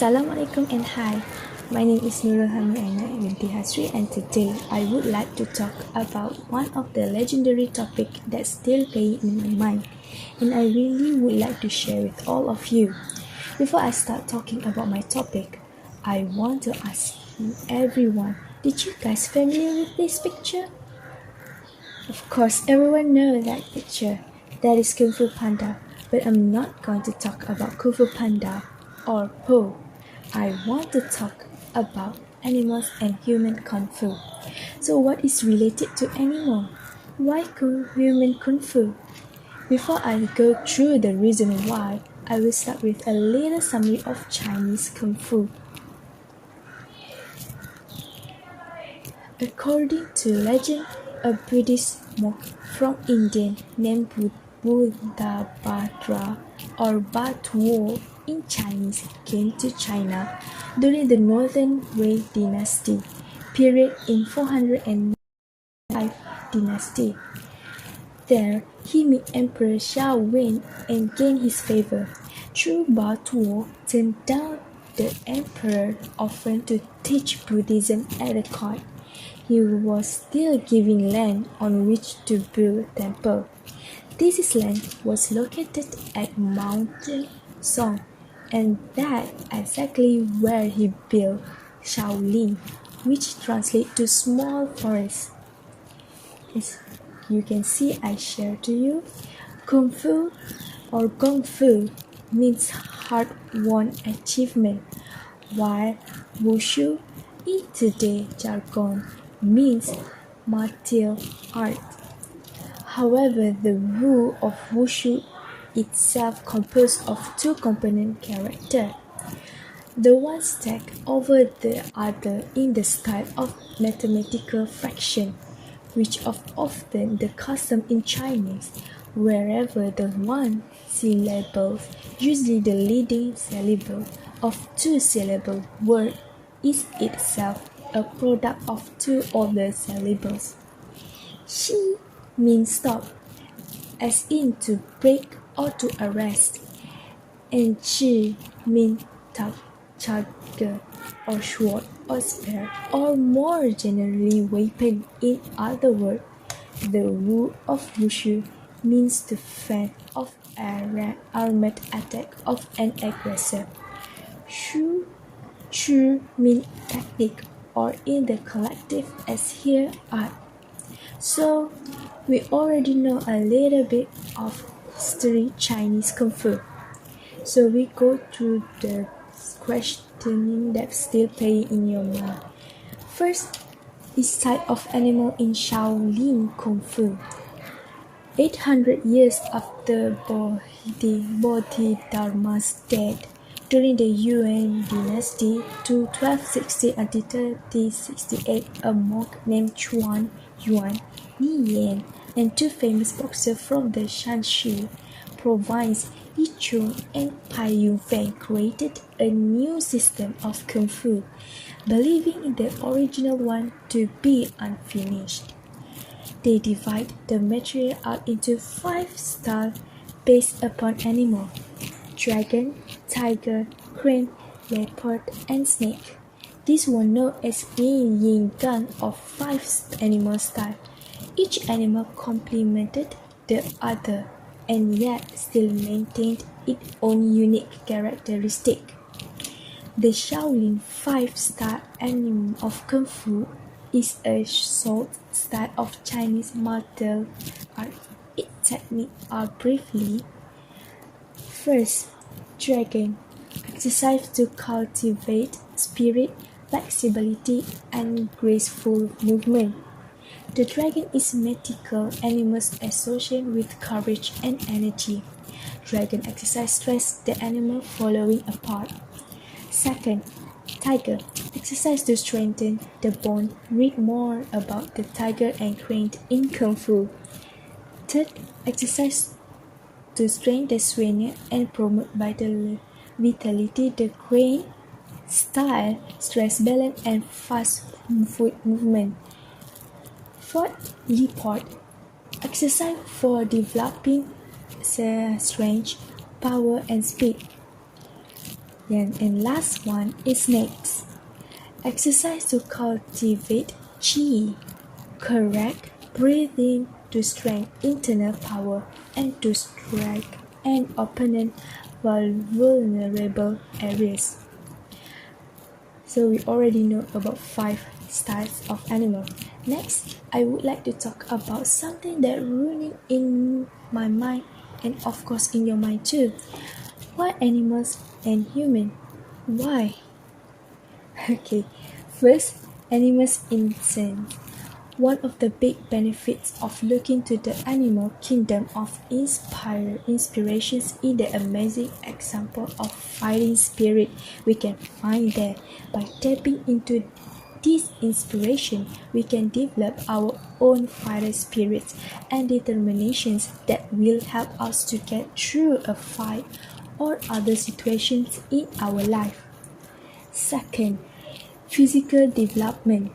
Assalamualaikum and hi. My name is HAMI AINAA binti HASRI, and today I would like to talk about one of the legendary topics that's still playing in my mind, and I really would like to share with all of you. Before I start talking about my topic, I want to ask everyone, did you guys familiar with this picture? Of course, everyone knows that picture. That is Kung Fu Panda, but I'm not going to talk about Kung Fu Panda or Po. I want to talk about animals and human Kung Fu. So what is related to animal? Why human Kung Fu? Before I go through the reason why, I will start with a little summary of Chinese Kung Fu. According to legend, a British monk from India named Buddhabhadra or Batuo in Chinese came to China during the Northern Wei dynasty period in 405 dynasty. There, he met Emperor Xiao Wen and gained his favor. Through Batuo turned down the emperor offered to teach Buddhism at the court. He was still giving land on which to build a temple. This land was located at Mountain Song, and that exactly where he built Shaolin, which translates to small forest. As you can see, I share to you, Kung Fu or Gong Fu means hard-won achievement, while Wushu in today's jargon means martial art. However, the Wu of Wushu itself composed of two component characters. The one stacked over the other in the style of mathematical fraction, which is often the custom in Chinese, wherever the one syllable, usually the leading syllable of two-syllable word, is itself a product of two other syllables. Shi means stop, as in to break or to arrest, and Zhi means charger or sword or spear, or more generally weapon. In other words, the Wu of Wushu means to fend off armed attack of an aggressor. Shu means technique, or in the collective as here art. So, we already know a little bit of history Chinese Kung Fu. So we go through the questioning that's still playing in your mind. First, this type of animal in Shaolin Kung Fu. 800 years after Bodhidharma's death, during the Yuan dynasty to 1260 until 1368, a monk named Chuan Yuan, Ni Yan, and two famous boxers from the Shanxi province, Yi Chun and Pai Yunfei, created a new system of Kung Fu, believing in the original one to be unfinished. They divide the material out into 5 styles based upon animal: dragon, tiger, crane, leopard, and snake. These were known as yin yin yang of 5 animal styles. Each animal complemented the other and yet still maintained its own unique characteristic. The Shaolin 5-star animal of Kung Fu is a short style of Chinese martial art. Its techniques are briefly: first, dragon, exercise to cultivate spirit, flexibility, and graceful movement. The dragon is mythical animals associated with courage and energy. Dragon exercise stress the animal following a path. Second, tiger, exercise to strengthen the bone. Read more about the tiger and crane in Kung Fu. Third, exercise to strengthen the swinger and promote vitality. The crane style stress balance and fast foot movement. Fourth, leopard, exercise for developing strength, power, and speed. And last one is snakes. Exercise to cultivate chi, correct breathing to strengthen internal power and to strike an opponent while vulnerable areas. So we already know about 5 styles of animal. Next, I would like to talk about something that running in my mind and of course in your mind too. Why animals and human? Why? Okay, first, animals in sense. One of the big benefits of looking to the animal kingdom of inspirations is the amazing example of fighting spirit we can find there. By tapping into this inspiration, we can develop our own fighter spirits and determinations that will help us to get through a fight or other situations in our life. Second, physical development.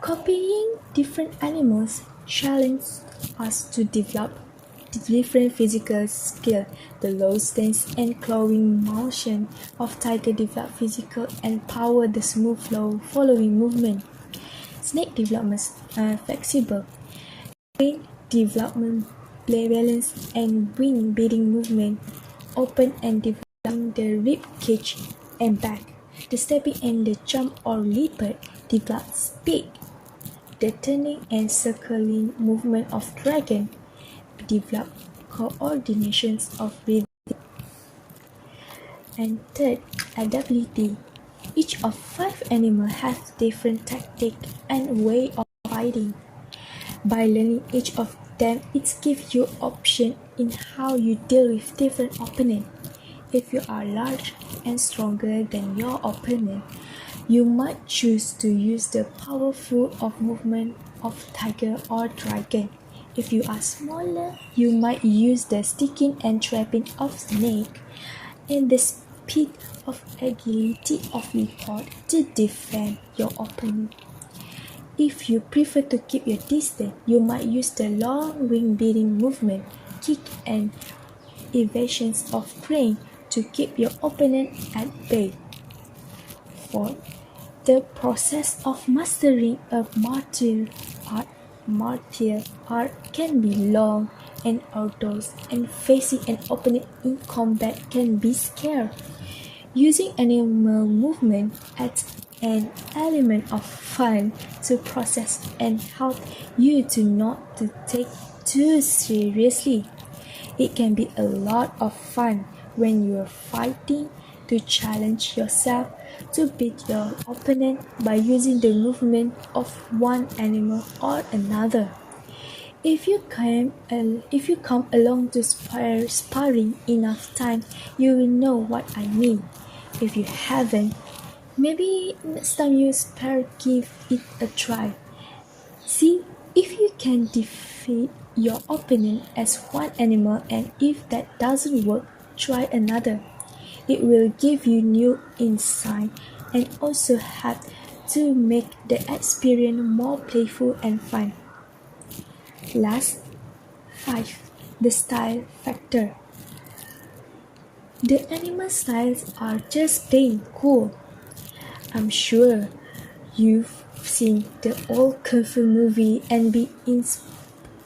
Copying different animals challenges us to develop different physical skills. The low stance and clawing motion of tiger develop physical and power the smooth flow following movement. Snake development flexible. Brain development balance and wing beating movement. Open and developing the rib cage and back. The stepping and the jump or leopard develop speed. The turning and circling movement of dragon develop coordinations of breathing. And third, adaptability. Each of 5 animals has different tactic and way of fighting. By learning each of them, it gives you option in how you deal with different opponents. If you are large and stronger than your opponent, you might choose to use the powerful of movement of tiger or dragon. If you are smaller, you might use the sticking and trapping of snake and the speed of agility of leopard to defend your opponent. If you prefer to keep your distance, you might use the long wing beating movement, kick and evasions of crane to keep your opponent at bay. Fourth, the process of mastering a martial art can be long and arduous, and facing an opponent in combat can be scary. Using animal movement adds an element of fun to process and help you to not to take too seriously. It can be a lot of fun when you are fighting to challenge yourself to beat your opponent by using the movement of one animal or another. If you come along to sparring enough time, you will know what I mean. If you haven't, maybe next time you spar, give it a try. See if you can defeat your opponent as one animal, and if that doesn't work, try another. It will give you new insight and also help to make the experience more playful and fun. Last, 5. The style factor. The animal styles are just plain cool. I'm sure you've seen the old Kung Fu movie and be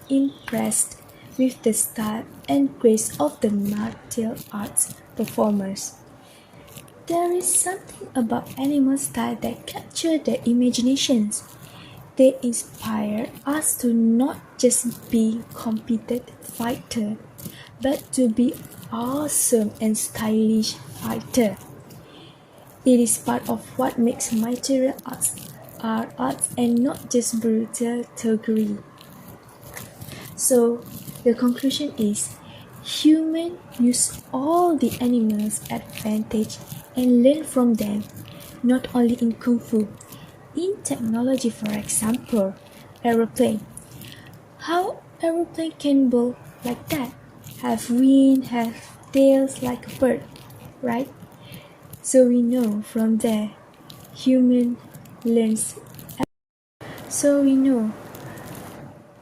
impressed with the style and grace of the martial arts performers. There is something about animal style that capture the imaginations. They inspire us to not just be competent fighter, but to be awesome and stylish fighter. It is part of what makes martial arts arts and not just brutal thuggery. So the conclusion is humans use all the animals' advantage and learn from them, not only in Kung Fu. In technology, for example, aeroplane. How aeroplane can go like that? Have wings, have tails like a bird, right? So we know from there, human learns. So we know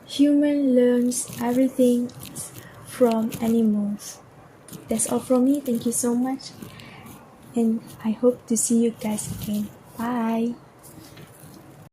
human learns everything from animals. That's all from me. Thank you so much. and I hope to see you guys again. Bye.